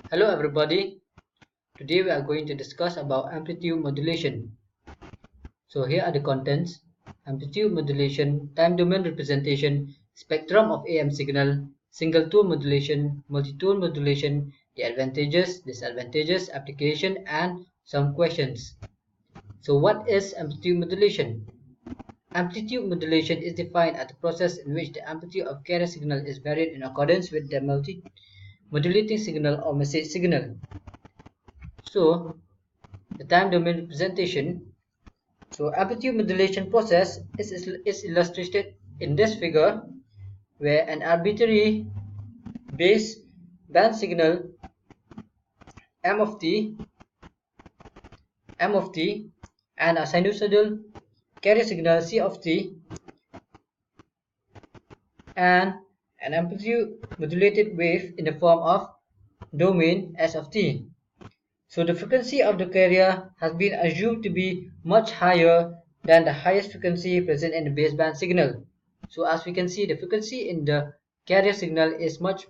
Hello everybody. Today we are going to discuss about amplitude modulation. So here are the contents: amplitude modulation, time domain representation, spectrum of AM signal, single tone modulation, multi-tone modulation, the advantages, disadvantages, application, and some questions. So what is amplitude modulation? Amplitude modulation is defined as the process in which the amplitude of carrier signal is varied in accordance with the modulating signal or message signal. So the time domain representation. So amplitude modulation process is illustrated in this figure, where an arbitrary base band signal m of t and a sinusoidal carrier signal c of t and an amplitude modulated wave in the form of domain s of t. So the frequency of the carrier has been assumed to be much higher than the highest frequency present in the baseband signal. So as we can see, the frequency in the carrier signal is much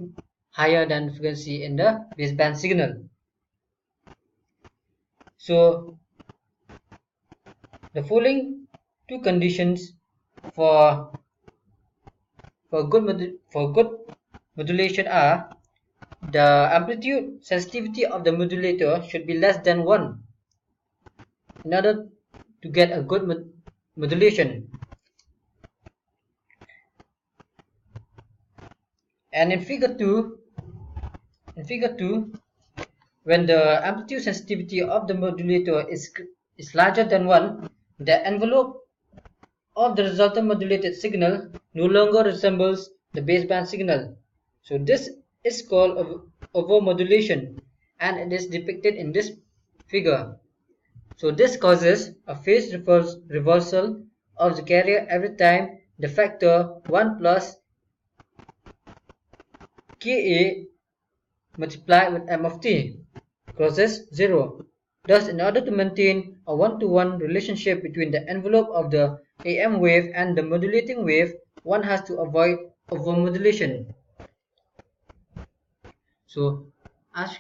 higher than the frequency in the baseband signal. So the following two conditions for good modulation are: the amplitude sensitivity of the modulator should be less than 1 in order to get a good modulation. And in figure 2, when the amplitude sensitivity of the modulator is larger than 1, the envelope of the resultant modulated signal no longer resembles the baseband signal. So this is called overmodulation, and it is depicted in this figure. So this causes a phase reversal of the carrier every time the factor 1 plus Ka multiplied with m of t crosses 0. Thus, in order to maintain a one-to-one relationship between the envelope of the AM wave and the modulating wave, one has to avoid overmodulation. So, as you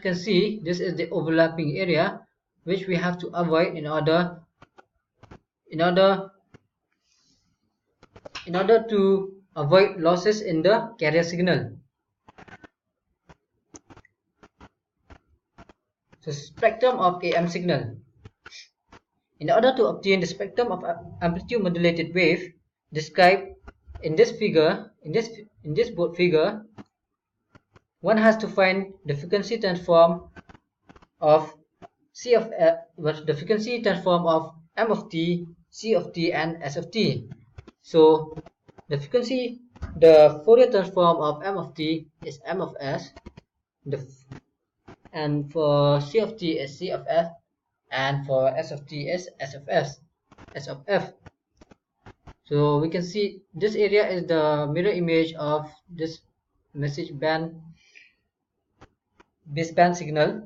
can see, this is the overlapping area which we have to avoid in order to avoid losses in the carrier signal. So, spectrum of AM signal. In order to obtain the spectrum of amplitude modulated wave described in this figure, in this board figure, one has to find the frequency transform of the frequency transform of m of t, c of t, and s of t. So the Fourier transform of m of t is m of s, and for c of t is c of f, and for s of t is s of f. So we can see this area is the mirror image of this message baseband signal,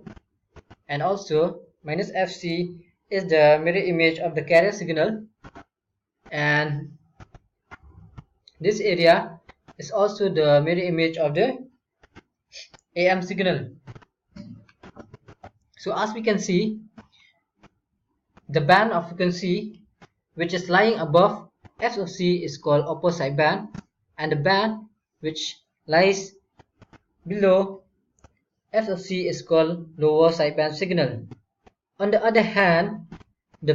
and also minus fc is the mirror image of the carrier signal, and this area is also the mirror image of the AM signal. So as we can see, the band of frequency which is lying above f of c is called upper sideband, and the band which lies below f of c is called lower sideband signal. On the other hand, the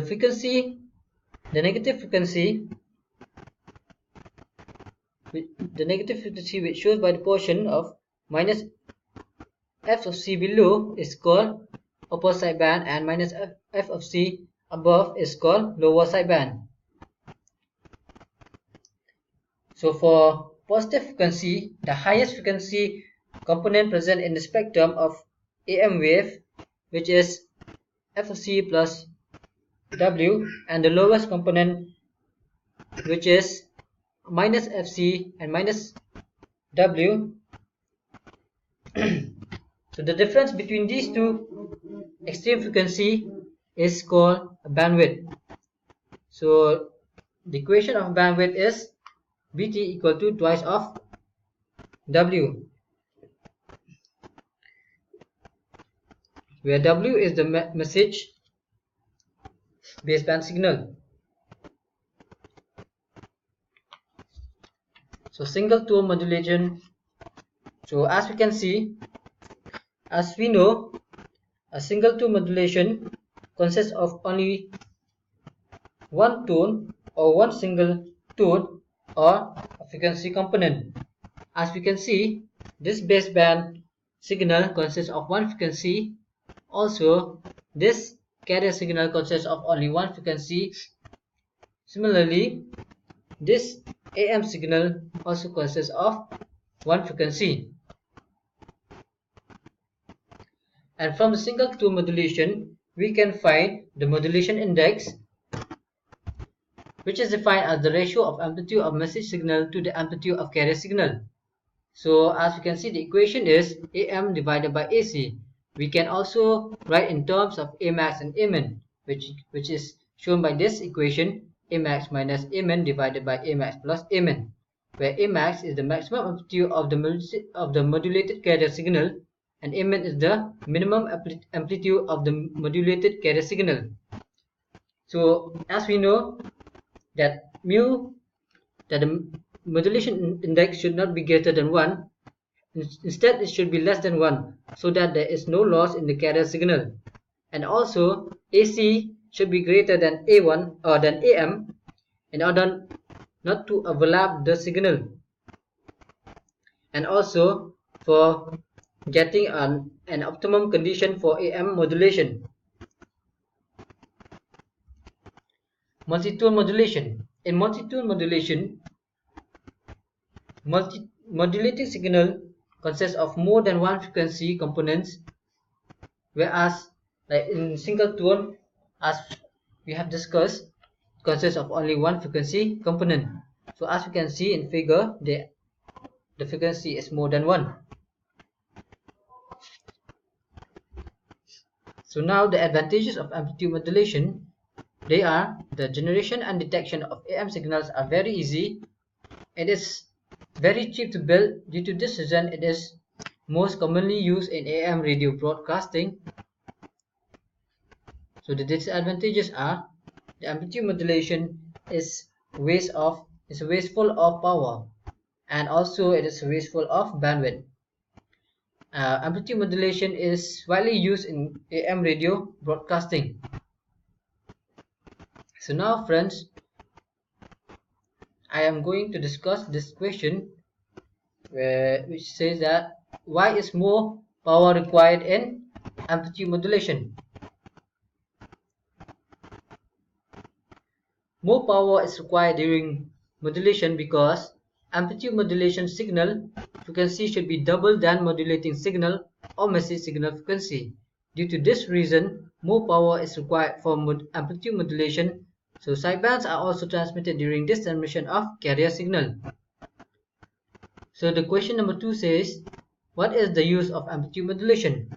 negative frequency which shows by the portion of minus f of c below is called upper sideband, and minus f of c above is called lower sideband. So for positive frequency, the highest frequency component present in the spectrum of AM wave, which is f of c plus w, and the lowest component, which is minus fc and minus w. So the difference between these two extreme frequency is called bandwidth. So the equation of bandwidth is Bt equal to twice of W, where W is the message baseband signal. So single tone modulation. So as we can see, as we know, a single tone modulation consists of only one tone or one single tone or a frequency component. As we can see, this baseband signal consists of one frequency. Also, this carrier signal consists of only one frequency. Similarly, this AM signal also consists of one frequency. And from the single tone modulation, we can find the modulation index, which is defined as the ratio of amplitude of message signal to the amplitude of carrier signal. So as you can see, the equation is AM divided by AC. We can also write in terms of Amax and Amin, which is shown by this equation, Amax minus Amin divided by Amax plus Amin, where Amax is the maximum amplitude of the modulated carrier signal and Amin is the minimum amplitude of the modulated carrier signal. So as we know that the modulation index should not be greater than 1. Instead, it should be less than 1 so that there is no loss in the carrier signal. And also, AC should be greater than A1 or than AM in order not to overlap the signal. And also, for getting an optimum condition for AM modulation. Multi-tone modulation. In multi-tone modulation, modulating signal consists of more than one frequency components, whereas like in single tone, as we have discussed, consists of only one frequency component. So as you can see in figure, the frequency is more than one. So now the advantages of amplitude modulation, they are the generation and detection of AM signals are very easy. It is very cheap to build. Due to this reason, it is most commonly used in AM radio broadcasting. So the disadvantages are the amplitude modulation is wasteful of power, and also it is wasteful of bandwidth. Amplitude modulation is widely used in AM radio broadcasting. So now friends, I am going to discuss this question which says that why is more power required in amplitude modulation? More power is required during modulation because amplitude modulation signal frequency should be double than modulating signal or message signal frequency. Due to this reason, more power is required for amplitude modulation, so sidebands are also transmitted during this transmission of carrier signal. So the question number 2 says, what is the use of amplitude modulation?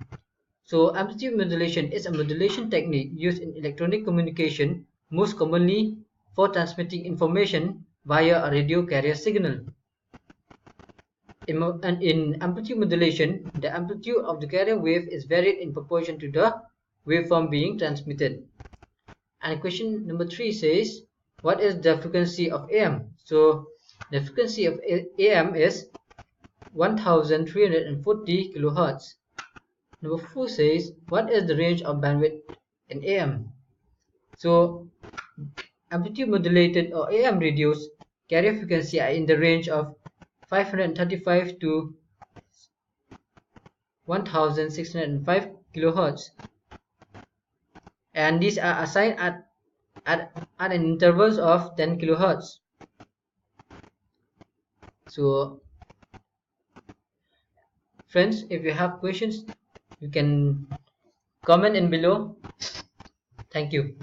So amplitude modulation is a modulation technique used in electronic communication, most commonly for transmitting information via a radio carrier signal. In amplitude modulation, the amplitude of the carrier wave is varied in proportion to the waveform being transmitted. And question number 3 says, what is the frequency of AM? So the frequency of AM is 1340 kHz. Number 4 says, what is the range of bandwidth in AM? So amplitude modulated or AM radios carrier frequency are in the range of 535 to 1605 kHz, and these are assigned at an intervals of 10 kHz. So friends, if you have questions, you can comment in below. Thank you.